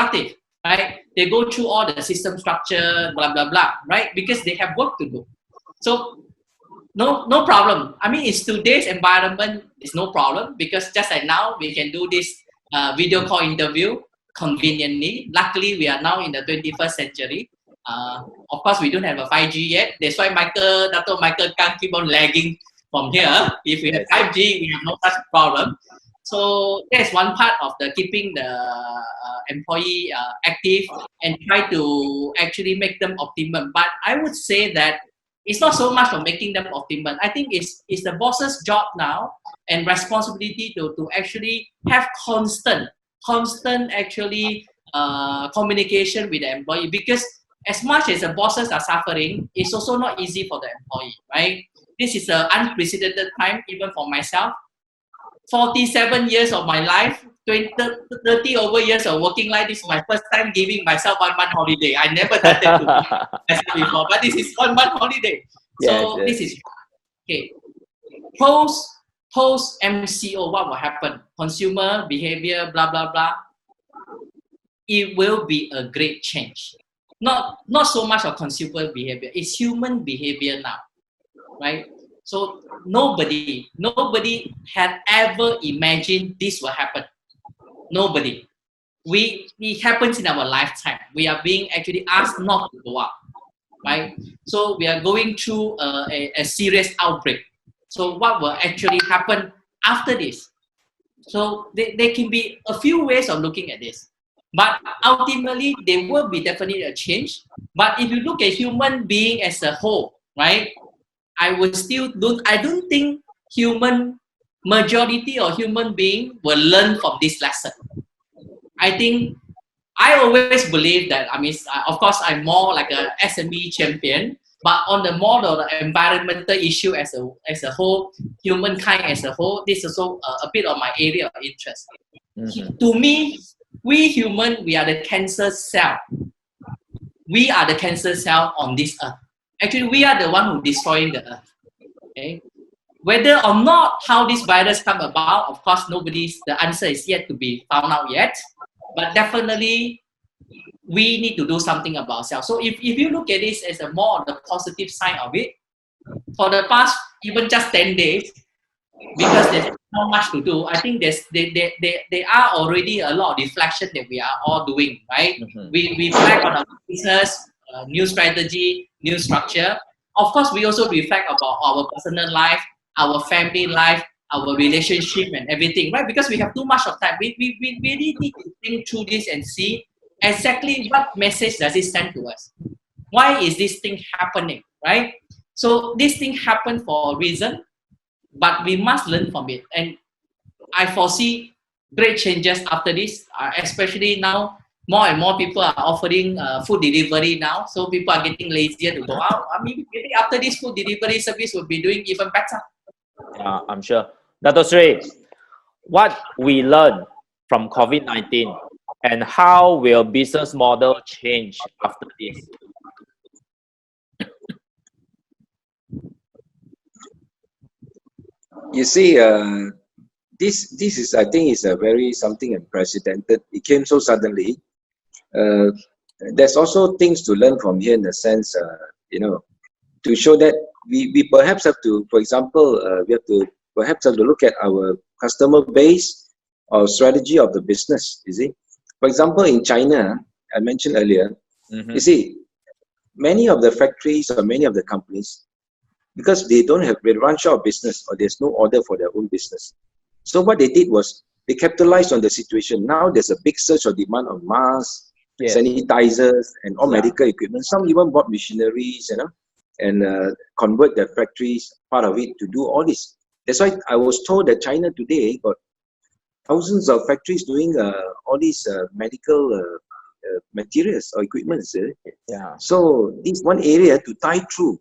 productive, right? They go through all the system structure, blah, blah, blah, right? Because they have work to do. So no problem. I mean, in today's environment, it's no problem because just like now, we can do this video call interview conveniently. Luckily, we are now in the 21st century. Of course, we don't have a 5G yet. That's why Datuk Michael Kang keep on lagging from here. If we have 5G, we have no such problem. So that's one part of the keeping the employee active and try to actually make them optimum. But I would say that it's not so much for making them optimum. I think it's the boss's job now and responsibility to actually have constant actually communication with the employee, because as much as the bosses are suffering, it's also not easy for the employee, right? This is an unprecedented time even for myself. 47 years of my life, 30 over years of working life, this is my first time giving myself 1 month holiday. I never done that to myself before, but this is 1 month holiday. So yes. This is okay. Post MCO, what will happen? Consumer behavior, blah blah blah. It will be a great change. Not so much of consumer behavior. It's human behavior now, right? So nobody had ever imagined this will happen. Nobody. It happens in our lifetime. We are being actually asked not to go out, right? So we are going through a serious outbreak. So what will actually happen after this? So there can be a few ways of looking at this. But ultimately, there will be definitely a change. But if you look at human being as a whole, right? I don't think human majority or human being will learn from this lesson. I think I always believe that, I mean, of course, I'm more like a SME champion, but on the more of the environmental issue as a whole, humankind as a whole, this is also a bit of my area of interest. To me, we human, we are the cancer cell. We are the cancer cell on this earth. Actually, we are the one who destroying the earth. Okay? Whether or not how this virus come about, of course, the answer is yet to be found out yet. But definitely, we need to do something about ourselves. So if you look at this as a more on the positive side of it, for the past even just 10 days, because there's not much to do, I think there are already a lot of reflection that we are all doing, right? We reflect on our business, new strategy, new structure. Of course, we also reflect about our personal life, our family life, our relationship and everything, right? Because we have too much of time. We really need to think through this and see exactly what message does it send to us. Why is this thing happening, right? So this thing happened for a reason, but we must learn from it. And I foresee great changes after this, especially now. More and more people are offering food delivery now, so people are getting lazier to go out. I mean, maybe after this food delivery service will be doing even better. I'm sure. Dato Sri, what we learned from COVID-19 and how will business model change after this? You see, this is, I think, is a very something unprecedented. It came so suddenly. There's also things to learn from here in the sense, to show that we perhaps have to, for example, we have to perhaps have to look at our customer base or strategy of the business. You see, for example, in China, I mentioned earlier, you see, many of the factories or many of the companies, because they run short of business or there's no order for their own business. So what they did was they capitalized on the situation. Now there's a big surge of demand on masks, sanitizers, and all medical equipment. Some even bought machineries, and convert their factories, part of it, to do all this. That's why I was told that China today got thousands of factories doing all these medical materials or equipment. So this one area to tie through.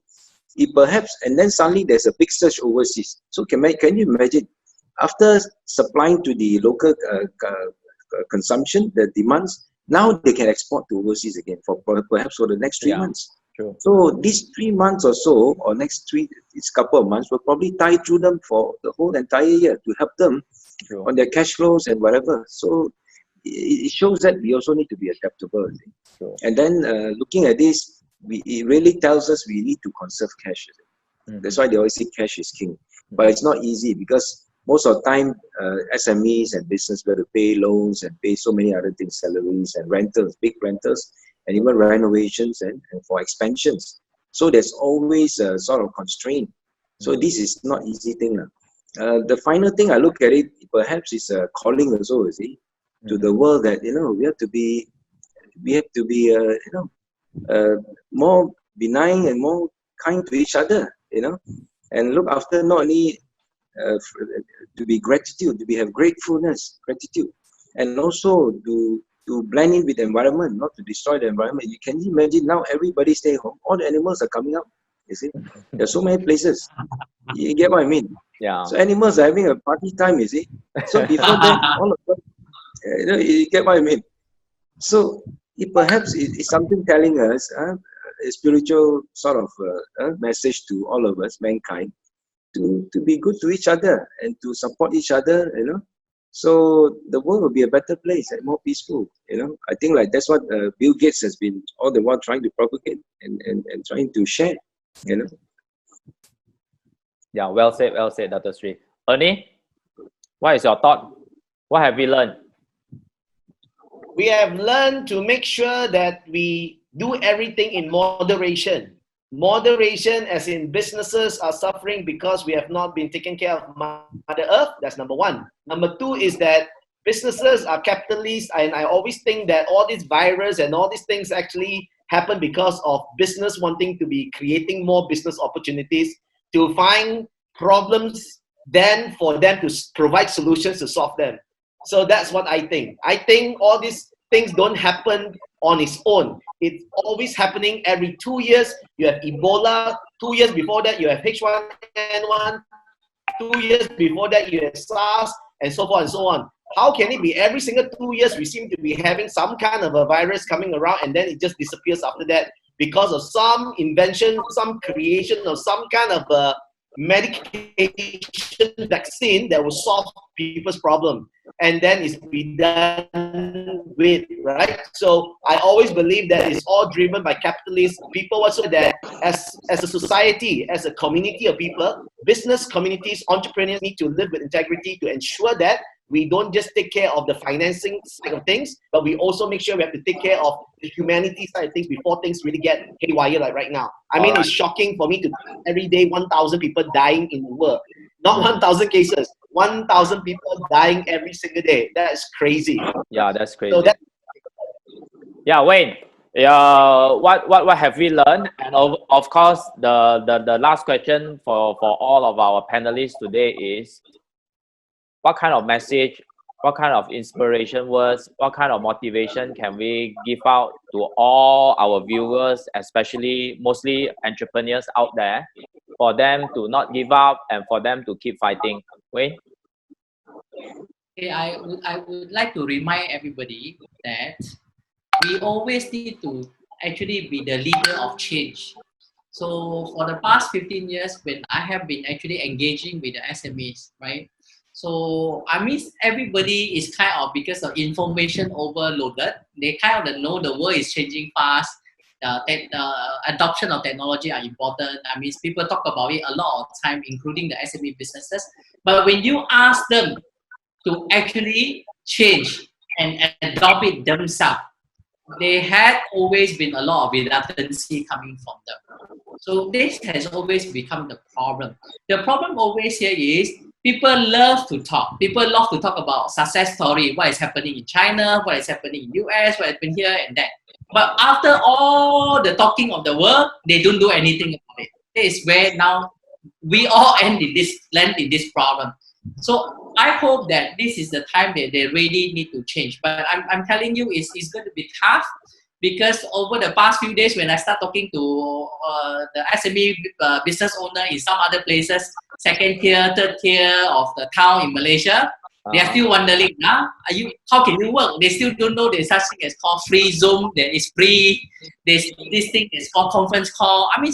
It perhaps, and then suddenly there's a big surge overseas. So can you imagine, after supplying to the local consumption, the demands, now they can export to overseas again for perhaps for the next 3 months. True. So these 3 months or so, or this couple of months, will probably tie through them for the whole entire year to help them on their cash flows and whatever. So it shows that we also need to be adaptable. And then looking at this, it really tells us we need to conserve cash. That's why they always say cash is king. But it's not easy because most of the time, SMEs and business will pay loans and pay so many other things, salaries and rentals, big rentals, and even renovations and for expansions. So there's always a sort of constraint. So this is not easy thing. The final thing I look at it, perhaps is a calling also, you see, to the world that, we have to be more benign and more kind to each other, and look after not only to be have gratefulness, gratitude, and also to blend in with the environment, not to destroy the environment. You can imagine now everybody stay home, all the animals are coming up. You see, there's so many places. You get what I mean? Yeah. So animals are having a party time. You see, so before that, all of us, you get what I mean? So it perhaps is something telling us a spiritual sort of message to all of us, mankind, to be good to each other and to support each other, so the world will be a better place and more peaceful. I think like that's what Bill Gates has been all the while trying to propagate and trying to share. Yeah, well said, Dato Sri. Ernie, what is your thought? What have we learned? We have learned to make sure that we do everything in moderation. Moderation as in businesses are suffering because we have not been taking care of Mother Earth. That's number one. Number two is that businesses are capitalists, and I always think that all these virus and all these things actually happen because of business wanting to be creating more business opportunities to find problems, then for them to provide solutions to solve them. So that's what I think. I think all these things don't happen on its own. It's always happening every 2 years. You have Ebola. 2 years before that, you have H1N1. 2 years before that, you have SARS, and so forth and so on. How can it be every single 2 years we seem to be having some kind of a virus coming around and then it just disappears after that because of some invention, some creation of some kind of a medication vaccine that will solve people's problem, and then it's be done with, right? So I always believe that it's all driven by capitalists. People also that as a society, as a community of people, business communities, entrepreneurs need to live with integrity to ensure that we don't just take care of the financing side of things, but we also make sure we have to take care of the humanity side of things before things really get haywire like right now. I mean, it's shocking for me to every day 1,000 people dying in the world. Not 1,000 cases, 1,000 people dying every single day. That's crazy. Yeah, that's crazy. So yeah, Wayne, what have we learned? And of course, the last question for all of our panelists today is, what kind of message, what kind of inspiration words, what kind of motivation can we give out to all our viewers, especially mostly entrepreneurs out there, for them to not give up and for them to keep fighting? Wayne? Okay, I would like to remind everybody that we always need to actually be the leader of change. So for the past 15 years, when I have been actually engaging with the SMEs, right? So I mean, everybody is kind of, because of information overloaded, they kind of know the world is changing fast. The adoption of technology are important. I mean, people talk about it a lot of time, including the SME businesses. But when you ask them to actually change and adopt it themselves, there had always been a lot of reluctancy coming from them. So this has always become the problem. The problem always here is people love to talk. People love to talk about success story, what is happening in China, what is happening in US, what happened here and that. But after all the talking of the world, they don't do anything about it. This is where now we all land in this problem. So I hope that this is the time that they really need to change. But I'm telling you, it's going to be tough, because over the past few days, when I start talking to the SME business owner in some other places, second tier, third tier of the town in Malaysia, they are still wondering, how can you work? They still don't know there's such thing as called free Zoom, there is free, there's this thing is called conference call. I mean,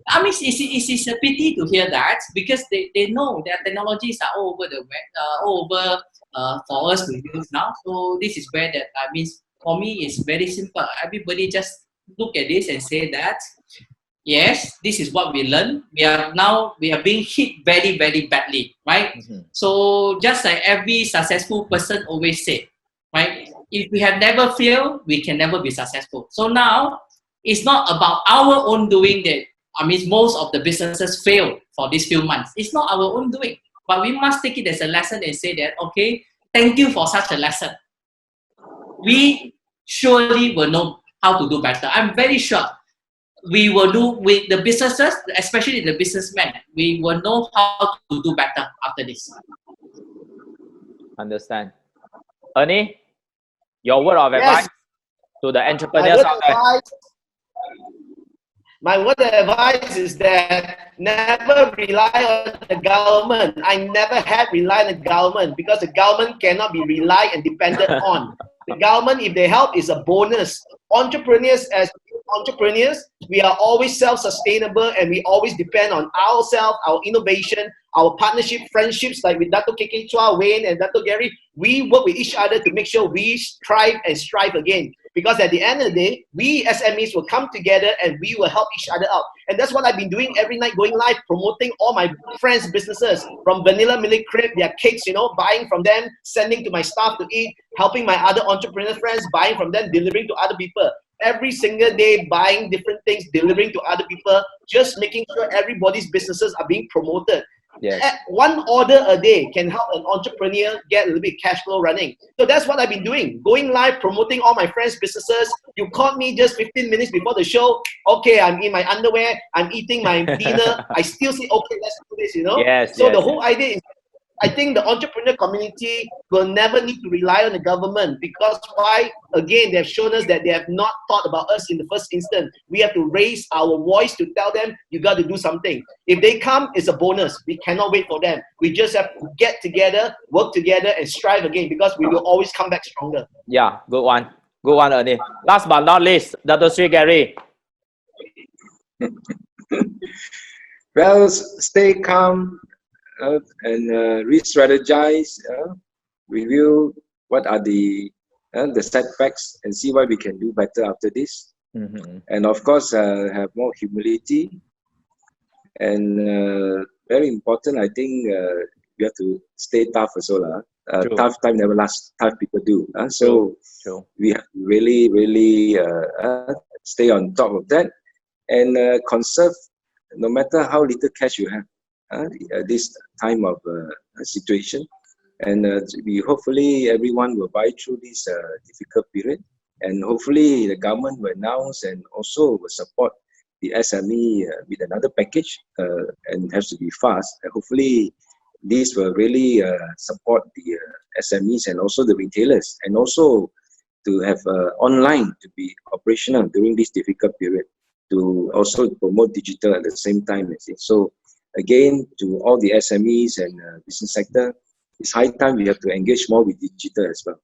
it's a pity to hear that, because they know that technologies are all over the web, for us to use now. So this is where that, I mean, for me, it's very simple. Everybody just look at this and say that, yes, this is what we learned. We are being hit very, very badly, right? Mm-hmm. So just like every successful person always say, right? If we have never failed, we can never be successful. So now, it's not about our own doing that. I mean, most of the businesses fail for these few months. It's not our own doing, but we must take it as a lesson and say that, okay, thank you for such a lesson. We surely will know how to do better. I'm very sure we will do with the businesses, especially the businessmen. We will know how to do better after this. Understand. Ernie, your word of advice to the entrepreneurs out there. My word of advice is that never rely on the government. I never had relied on the government, because the government cannot be relied and depended on. The government, if they help, is a bonus. Entrepreneurs, as entrepreneurs, we are always self-sustainable, and we always depend on ourselves, our innovation, our partnership, friendships, like with Datuk Michael Kang, Wayne, and Datuk Gary. We work with each other to make sure we strive and strive again. Because at the end of the day, we SMEs will come together and we will help each other out. And that's what I've been doing every night, going live, promoting all my friends' businesses, from Vanilla Milk Crib, their cakes, buying from them, sending to my staff to eat, helping my other entrepreneur friends, buying from them, delivering to other people. Every single day, buying different things, delivering to other people, just making sure everybody's businesses are being promoted. Yes. One order a day can help an entrepreneur get a little bit cash flow running. So that's what I've been doing. Going live, promoting all my friends' businesses. You called me just 15 minutes before the show. Okay, I'm in my underwear. I'm eating my dinner. I still say, okay, let's do this, you know? Yes. So the whole idea is, I think the entrepreneur community will never need to rely on the government, because why? Again, they've shown us that they have not thought about us in the first instance. We have to raise our voice to tell them, you got to do something. If they come, it's a bonus. We cannot wait for them. We just have to get together, work together, and strive again, because we will always come back stronger. Yeah, good one. Good one, Ernie. Last but not least, Dato Sri Gary. Well, stay calm and re-strategize, review what are the setbacks, and see what we can do better after this. And of course, have more humility. And very important, I think we have to stay tough as well. Tough time never lasts. Tough people do. So we have to really, really stay on top of that and conserve, no matter how little cash you have. This time of situation, and we hopefully everyone will buy through this difficult period, and hopefully the government will announce and also will support the SME with another package, and has to be fast. And hopefully this will really support the SMEs and also the retailers, and also to have online to be operational during this difficult period, to also promote digital at the same time. So again, to all the SMEs and business sector, it's high time we have to engage more with digital as well.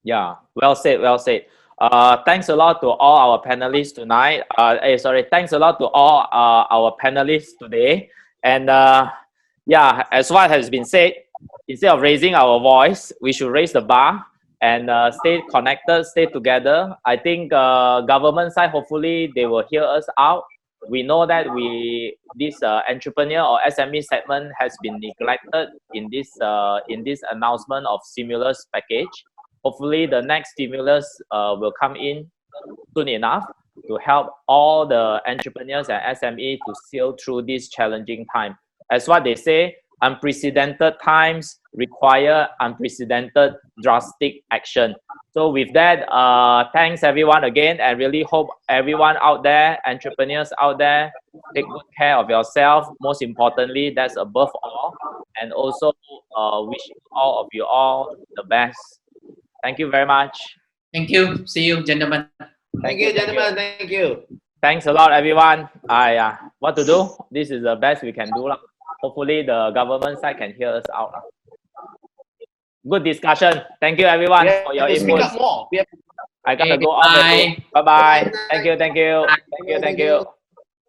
Yeah, well said, well said. Thanks a lot to all our panelists tonight. Thanks a lot to all our panelists today. And yeah, as what has been said, instead of raising our voice, we should raise the bar and stay connected, stay together. I think government side, hopefully they will hear us out. We know that this entrepreneur or SME segment has been neglected in this announcement of stimulus package. Hopefully, the next stimulus will come in soon enough to help all the entrepreneurs and SME to sail through this challenging time. As what they say, unprecedented times require unprecedented drastic action. So with that, thanks everyone again, and really hope everyone out there, entrepreneurs out there, take good care of yourself. Most importantly, that's above all. And also wishing all of you all the best. Thank you very much. Thank you. See you, gentlemen. Thank you, gentlemen. Thank you. Thanks a lot, everyone. What to do? This is the best we can do. Hopefully, the government side can hear us out. Good discussion. Thank you, everyone, for your input. I gotta go on. Bye bye. Thank you. Thank you. Thank you. Thank you.